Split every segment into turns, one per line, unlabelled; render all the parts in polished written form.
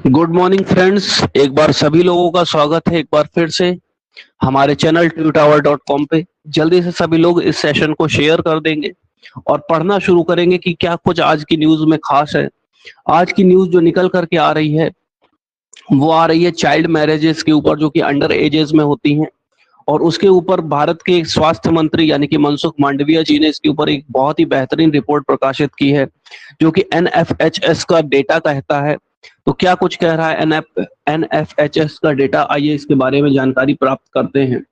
Good morning friends, एक बार सभी लोगों का स्वागत है एक बार फिर से हमारे चैनल TVTower.com पे। जल्दी से सभी लोग इस सेशन को शेयर कर देंगे और पढ़ना शुरू करेंगे कि क्या कुछ आज की न्यूज में खास है। आज की न्यूज जो निकल करके आ रही है वो आ रही है चाइल्ड मैरिजेस के ऊपर, जो कि अंडर एजेस में होती हैं। और उसके ऊपर भारत के स्वास्थ्य मंत्री यानी कि मनसुख मांडविया जी ने इसके ऊपर एक बहुत ही बेहतरीन रिपोर्ट प्रकाशित की है, जो कि NFHS का डेटा कहता है। तो क्या कुछ कह रहा है NFHS का डेटा, आइए इसके बारे में जानकारी प्राप्त करते हैं।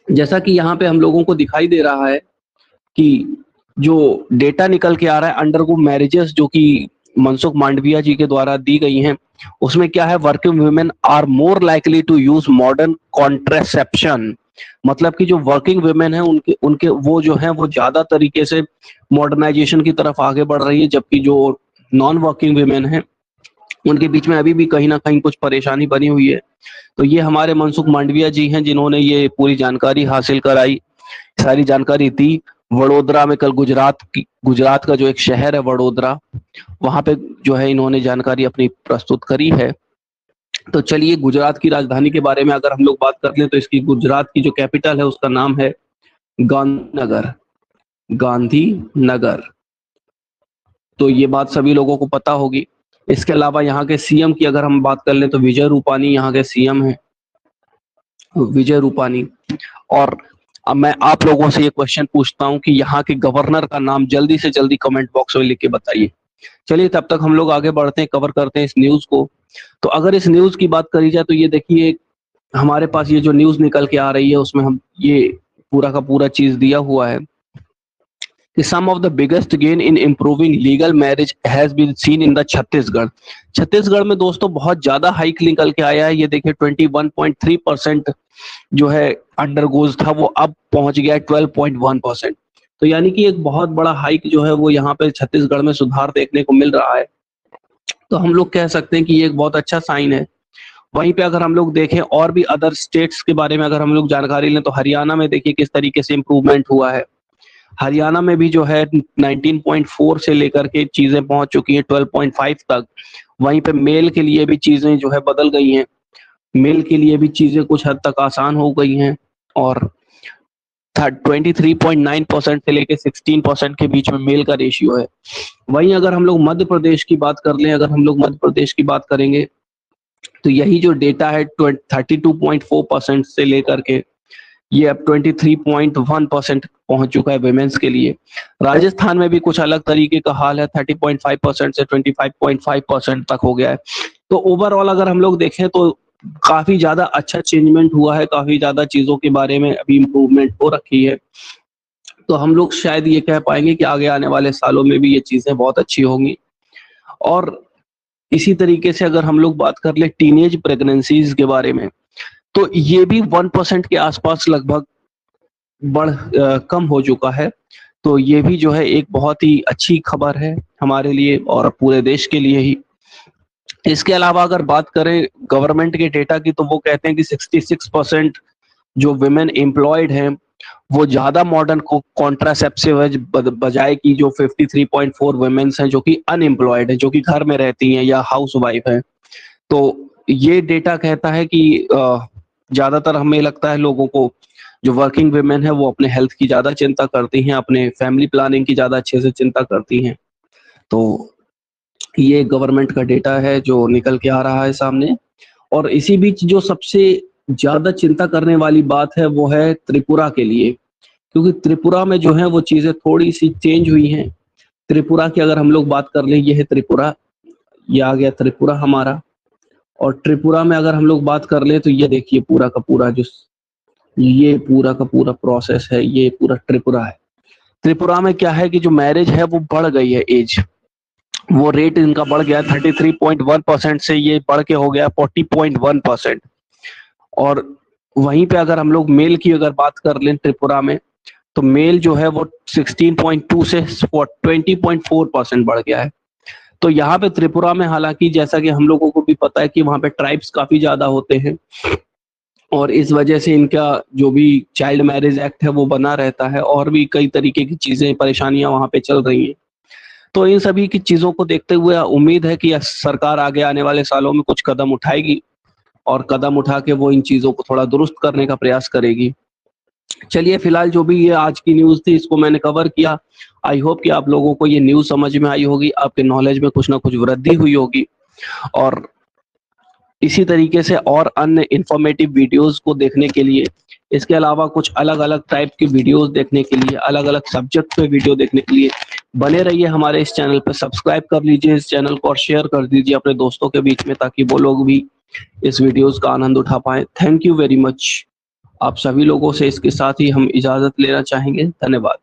जैसा कि यहाँ पे हम लोगों को दिखाई दे रहा है कि जो डेटा निकल के आ रहा है अंडरगो मैरिजेस, जो कि मनसुख मांडविया जी के द्वारा दी गई हैं, उसमें क्या है, working women are more likely to use modern contraception. मतलब कि जो वर्किंग वुमेन है उनके उनके वो जो है वो ज्यादा तरीके से मॉडर्नाइजेशन की तरफ आगे बढ़ रही है, जबकि जो नॉन वर्किंग वुमेन है उनके बीच में अभी भी कहीं ना कहीं कुछ परेशानी बनी हुई है। तो ये हमारे मनसुख मांडविया जी हैं जिन्होंने ये पूरी जानकारी हासिल कराई, सारी जानकारी दी। वडोदरा में कल गुजरात का जो एक शहर है वडोदरा, वहां पे जो है इन्होंने जानकारी अपनी प्रस्तुत करी है। तो चलिए, गुजरात की राजधानी के बारे में अगर हम लोग बात कर लें तो इसकी गुजरात की जो कैपिटल है उसका नाम है गांधीनगर। गांधीनगर, तो ये बात सभी लोगों को पता होगी। इसके अलावा यहाँ के सीएम की अगर हम बात कर लें तो विजय रूपानी यहाँ के सीएम हैं, विजय रूपानी। और अब मैं आप लोगों से ये क्वेश्चन पूछता हूँ कि यहाँ के गवर्नर का नाम जल्दी से जल्दी कमेंट बॉक्स में लिख के बताइए। चलिए, तब तक हम लोग आगे बढ़ते हैं, कवर करते हैं इस न्यूज को। तो अगर इस न्यूज की बात करी जाए तो ये देखिए, हमारे पास ये जो न्यूज निकल के आ रही है उसमें हम ये पूरा का पूरा चीज दिया हुआ है कि some of the biggest gain in improving legal marriage has been seen in the Chhattisgarh. Chhattisgarh में दोस्तों बहुत ज्यादा हाइक निकल के आया है। ये देखिए 21.3% जो है अंडरगोज था, वो अब पहुंच गया है 12.1%। तो यानी कि एक बहुत बड़ा हाइक जो है वो यहाँ पे छत्तीसगढ़ में सुधार देखने को मिल रहा है। तो हम लोग कह सकते हैं कि ये एक बहुत अच्छा साइन है। वहीं पे अगर हम लोग देखें और भी अदर स्टेट्स के बारे में अगर हम लोग जानकारी लें तो हरियाणा में देखिए किस तरीके से इम्प्रूवमेंट हुआ है। हरियाणा में भी जो है 19.4 से लेकर के चीजें पहुंच चुकी हैं 12.5 तक। वहीं पे मेल के लिए भी चीजें जो है बदल गई हैं, मेल के लिए भी चीजें कुछ हद तक आसान हो गई हैं। और 23.9% से लेकर 16% के बीच में मेल का रेशियो है। वहीं अगर हम लोग मध्य प्रदेश की बात कर लें, अगर हम लोग मध्य प्रदेश की बात करेंगे तो यही जो डेटा है 32.4% से लेकर के ये अब 23.1% पहुंच चुका है वुमेन्स के लिए। राजस्थान में भी कुछ अलग तरीके का हाल है, 30.5% से 25.5% तक हो गया है। तो ओवरऑल अगर हम लोग देखें तो काफी ज्यादा अच्छा चेंजमेंट हुआ है, काफी ज्यादा चीजों के बारे में अभी इम्प्रूवमेंट हो रखी है। तो हम लोग शायद ये कह पाएंगे कि आगे आने वाले सालों में भी ये चीजें बहुत अच्छी होंगी। और इसी तरीके से अगर हम लोग बात कर ले टीनेज प्रेगनेंसीज के बारे में, तो ये भी 1% के आसपास लगभग कम हो चुका है। तो ये भी जो है एक बहुत ही अच्छी खबर है हमारे लिए और पूरे देश के लिए ही। इसके अलावा अगर बात करें गवर्नमेंट के डेटा की तो वो कहते हैं कि 66% जो वुमेन एम्प्लॉयड हैं वो ज्यादा मॉडर्न कॉन्ट्रासेप्टिव बजाय की जो 53.4 वुमेन्स हैं जो कि अनएम्प्लॉयड है, जो कि घर में रहती हैं या हाउस वाइफ है। तो ये डेटा कहता है कि ज्यादातर हमें लगता है लोगों को, जो वर्किंग वुमेन है वो अपने हेल्थ की ज्यादा चिंता करती हैं, अपने फैमिली प्लानिंग की ज्यादा अच्छे से चिंता करती हैं। तो ये गवर्नमेंट का डेटा है जो निकल के आ रहा है सामने। और इसी बीच जो सबसे ज्यादा चिंता करने वाली बात है वो है त्रिपुरा के लिए, क्योंकि त्रिपुरा में जो है वो चीजें थोड़ी सी चेंज हुई हैं। त्रिपुरा की अगर हम लोग बात कर ले, ये है त्रिपुरा, ये आ गया त्रिपुरा हमारा। और त्रिपुरा में अगर हम लोग बात कर ले तो ये देखिए पूरा का पूरा जो ये पूरा का पूरा प्रोसेस है, ये पूरा त्रिपुरा है। त्रिपुरा में क्या है कि जो मैरिज है वो बढ़ गई है, एज वो रेट इनका बढ़ गया 33.1% से ये बढ़ के हो गया 40.1%। और वहीं पे अगर हम लोग मेल की अगर बात कर लें त्रिपुरा में, तो मेल जो है वो 16.2 से 20.4% बढ़ गया है। तो यहाँ पे त्रिपुरा में, हालांकि जैसा कि हम लोगों को भी पता है कि वहाँ पे ट्राइब्स काफी ज्यादा होते हैं और इस वजह से इनका जो भी चाइल्ड मैरिज एक्ट है वो बना रहता है और भी कई तरीके की चीजें परेशानियां वहाँ पे चल रही हैं। तो इन सभी की चीज़ों को देखते हुए उम्मीद है कि सरकार आगे आने वाले सालों में कुछ कदम उठाएगी और कदम उठा के वो इन चीज़ों को थोड़ा दुरुस्त करने का प्रयास करेगी। चलिए फिलहाल जो भी ये आज की न्यूज़ थी इसको मैंने कवर किया। आई होप कि आप लोगों को ये न्यूज़ समझ में आई होगी, आपके नॉलेज में कुछ ना कुछ वृद्धि हुई होगी और इसी तरीके से और अन्य इन्फॉर्मेटिव वीडियोज़ को देखने के लिए, इसके अलावा कुछ अलग-अलग टाइप की वीडियोज़ देखने के लिए, अलग-अलग सब्जेक्ट पे वीडियो देखने के लिए बने रहिए हमारे इस चैनल पे। सब्सक्राइब कर लीजिए इस चैनल को और शेयर कर दीजिए अपने दोस्तों के बीच में ताकि वो लोग भी इस वीडियोज़ का आनंद उठा पाएँ। Thank you very much. आप सभी लोगों से इसके साथ ही हम इजाज़त लेना चाहेंगे। धन्यवाद।